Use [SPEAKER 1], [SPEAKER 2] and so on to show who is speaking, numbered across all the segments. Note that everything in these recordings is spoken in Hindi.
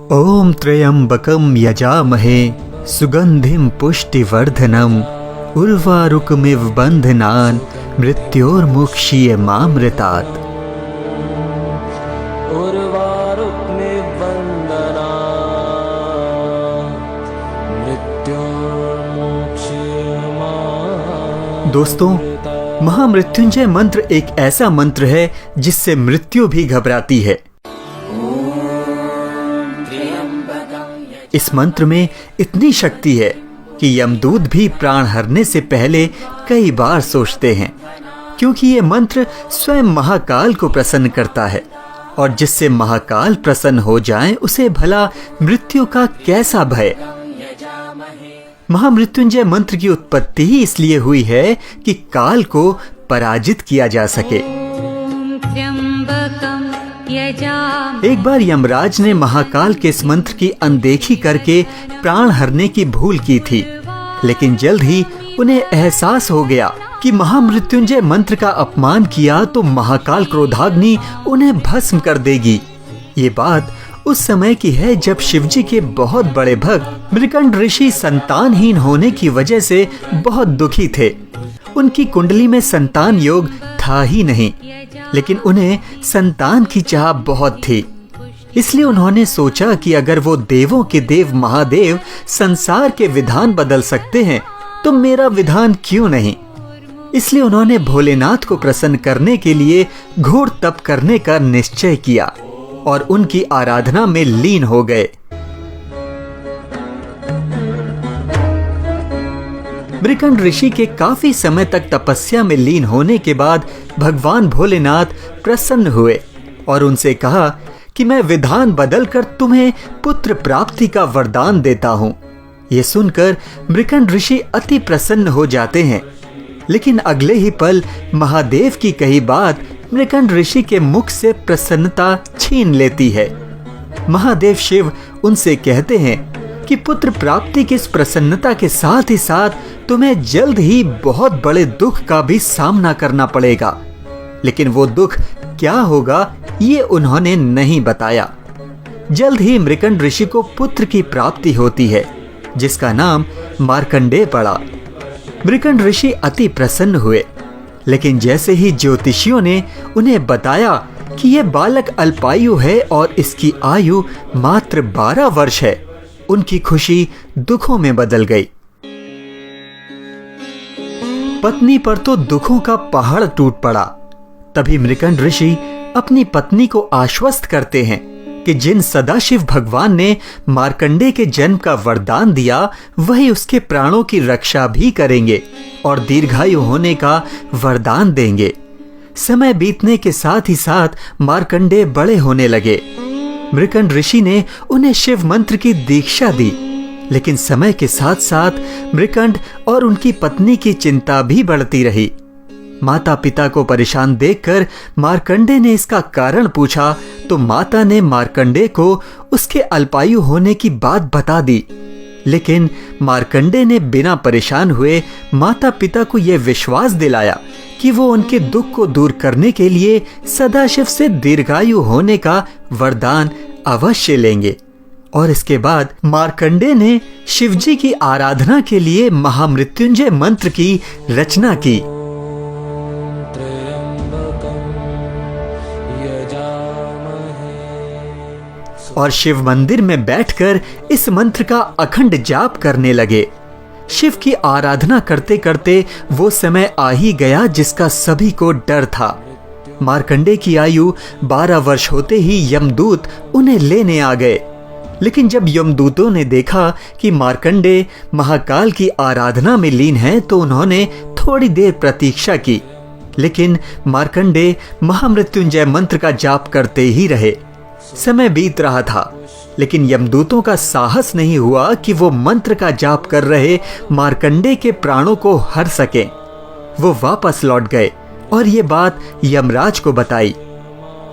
[SPEAKER 1] ओम त्र्यंबकं यजामहे सुगंधिं पुष्टिवर्धनम् उर्वारुकमिव बन्धनान् मृत्योर्मुक्षीयमामृतात्। दोस्तों, महामृत्युंजय मंत्र एक ऐसा मंत्र है जिससे मृत्यु भी घबराती है। इस मंत्र में इतनी शक्ति है कि यमदूत भी प्राण हरने से पहले कई बार सोचते हैं, क्योंकि ये मंत्र स्वयं महाकाल को प्रसन्न करता है, और जिससे महाकाल प्रसन्न हो जाए उसे भला मृत्यु का कैसा भय। महामृत्युंजय मंत्र की उत्पत्ति ही इसलिए हुई है कि काल को पराजित किया जा सके। एक बार यमराज ने महाकाल के इस मंत्र की अनदेखी करके प्राण हरने की भूल की थी, लेकिन जल्द ही उन्हें एहसास हो गया कि महामृत्युंजय मंत्र का अपमान किया तो महाकाल क्रोधाग्नि उन्हें भस्म कर देगी। ये बात उस समय की है जब शिवजी के बहुत बड़े भक्त मृकंड ऋषि संतानहीन होने की वजह से बहुत दुखी थे। उनकी कुंडली में संतान योग था ही नहीं, लेकिन उन्हें संतान की चाह बहुत थी। इसलिए उन्होंने सोचा कि अगर वो देवों के देव महादेव संसार के विधान बदल सकते हैं तो मेरा विधान क्यों नहीं। इसलिए उन्होंने भोलेनाथ को प्रसन्न करने के लिए घोर तप करने का निश्चय किया और उनकी आराधना में लीन हो गए। मृकंड ऋषि के काफी समय तक तपस्या में लीन होने के बाद भगवान भोलेनाथ प्रसन्न हुए और उनसे कहा कि मैं विधान बदलकर तुम्हें पुत्र प्राप्ति का वरदान देता हूँ। ये सुनकर मृकंड ऋषि अति प्रसन्न हो जाते हैं, लेकिन अगले ही पल महादेव की कही बात मृकंड ऋषि के मुख से प्रसन्नता छीन लेती है। महादेव शिव उनसे कहते हैं कि पुत्र प्राप्ति की इस प्रसन्नता के साथ ही साथ तुम्हें जल्द ही बहुत बड़े दुख का भी सामना करना पड़ेगा, लेकिन वो दुख क्या होगा ये उन्होंने नहीं बताया। जल्द ही मृकंड ऋषि को पुत्र की प्राप्ति होती है, जिसका नाम मार्कंडेय पड़ा। मृकंड ऋषि अति प्रसन्न हुए, लेकिन जैसे ही ज्योतिषियों ने उन्हें बताया कि यह बालक अल्पायु है और इसकी आयु मात्र 12 वर्ष है, उनकी खुशी दुखों में बदल गई। पत्नी पर तो दुखों का पहाड़ टूट पड़ा। तभी मृकंड ऋषि अपनी पत्नी को आश्वस्त करते हैं कि जिन सदाशिव भगवान ने मार्कंडेय के जन्म का वरदान दिया वही उसके प्राणों की रक्षा भी करेंगे और दीर्घायु होने का वरदान देंगे। समय बीतने के साथ ही साथ मार्कंडेय बड़े होने लगे। मृकंड ऋषि ने उन्हें शिव मंत्र की दीक्षा दी, लेकिन समय के साथ साथ मृकंड और उनकी पत्नी की चिंता भी बढ़ती रही। माता पिता को परेशान देखकर मार्कंडेय ने इसका कारण पूछा तो माता ने मार्कंडेय को उसके अल्पायु होने की बात बता दी, लेकिन मार्कंडेय ने बिना परेशान हुए माता पिता को यह विश्वास दिलाया कि वो उनके दुख को दूर करने के लिए सदाशिव से दीर्घायु होने का वरदान अवश्य लेंगे। और इसके बाद मार्कंडेय ने शिवजी की आराधना के लिए महामृत्युंजय मंत्र की रचना की। और शिव मंदिर में बैठकर इस मंत्र का अखंड जाप करने लगे। शिव की आराधना करते करते वो समय आ ही गया जिसका सभी को डर था। मार्कंडेय की आयु 12 वर्ष होते ही यमदूत उन्हें लेने आ गए, लेकिन जब यमदूतों ने देखा कि मार्कंडेय महाकाल की आराधना में लीन है तो उन्होंने थोड़ी देर प्रतीक्षा की, लेकिन मार्कंडेय महामृत्युंजय मंत्र का जाप करते ही रहे। समय बीत रहा था, लेकिन यमदूतों का साहस नहीं हुआ कि वो मंत्र का जाप कर रहे मार्कंडेय के प्राणों को हर सके। वो वापस लौट गए और ये बात यमराज को बताई।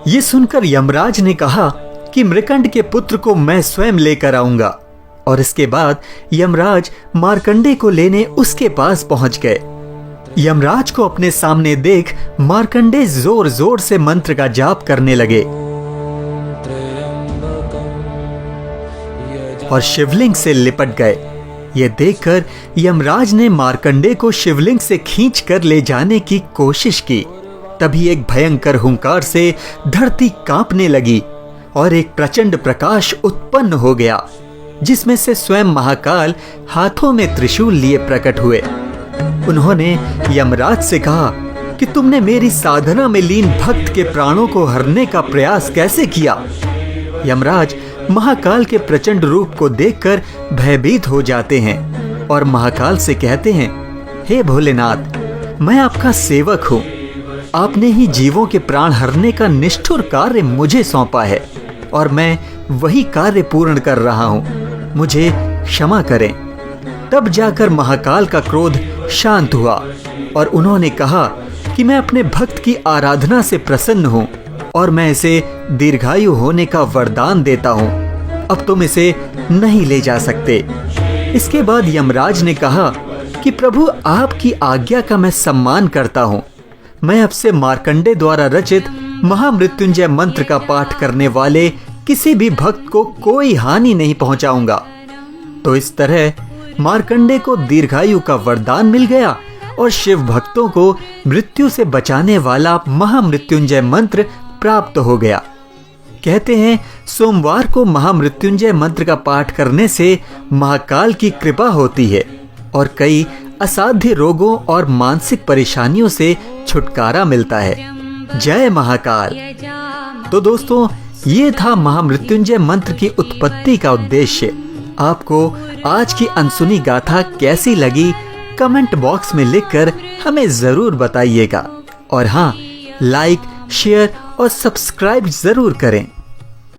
[SPEAKER 1] ये सुनकर यमराज ने कहा कि मृकंड के पुत्र को मैं स्वयं लेकर आऊंगा, और इसके बाद यमराज मार्कंडेय को लेने उसके पास पहुंच गए। यमराज को अपने सामने देख मार्कंडेय जोर जोर से मंत्र का जाप करने लगे। और शिवलिंग से लिपट गए। ये देखकर यमराज ने मार्कंडे को शिवलिंग से खींचकर ले जाने की कोशिश की। तभी एक भयंकर हुंकार से धरती कांपने लगी और एक प्रचंड प्रकाश उत्पन्न हो गया, जिसमें से स्वयं महाकाल हाथों में त्रिशूल लिए प्रकट हुए। उन्होंने यमराज से कहा कि तुमने मेरी साधना में लीन भक्त के प्राणों को हरने का प्रयास कैसे किया? यमराज महाकाल के प्रचंड रूप को देखकर भयभीत हो जाते हैं और महाकाल से कहते हैं, हे भोलेनाथ, मैं आपका सेवक हूँ। आपने ही जीवों के प्राण हरने का निष्ठुर कार्य मुझे सौंपा है और मैं वही कार्य पूर्ण कर रहा हूँ। मुझे क्षमा करें। तब जाकर महाकाल का क्रोध शांत हुआ और उन्होंने कहा कि मैं अपने भक्त की आराधना से प्रसन्न हूँ और मैं इसे दीर्घायु होने का वरदान देता हूँ। अब तुम इसे नहीं ले जा सकते। इसके बाद यमराज ने कहा कि प्रभु, आपकी आज्ञा का मैं सम्मान करता हूँ। मैं अब से मार्कंडे द्वारा रचित महामृत्युंजय मंत्र का पाठ करने वाले किसी भी भक्त को कोई हानि नहीं पहुंचाऊंगा। तो इस तरह मार्कंडे को दीर्घायु का वरदान मिल गया और शिव भक्तों को मृत्यु से बचाने वाला महामृत्युंजय मंत्र प्राप्त हो गया। कहते हैं, सोमवार को महामृत्युंजय मंत्र का पाठ करने से महाकाल की कृपा होती है और कई असाध्य रोगों और मानसिक परेशानियों से छुटकारा मिलता है। जय महाकाल। तो दोस्तों, ये था महामृत्युंजय मंत्र की उत्पत्ति का उद्देश्य। आपको आज की अनसुनी गाथा कैसी लगी, कमेंट बॉक्स में लिखकर हमें जरूर बताइएगा। और हाँ, लाइक, शेयर और सब्सक्राइब जरूर करें।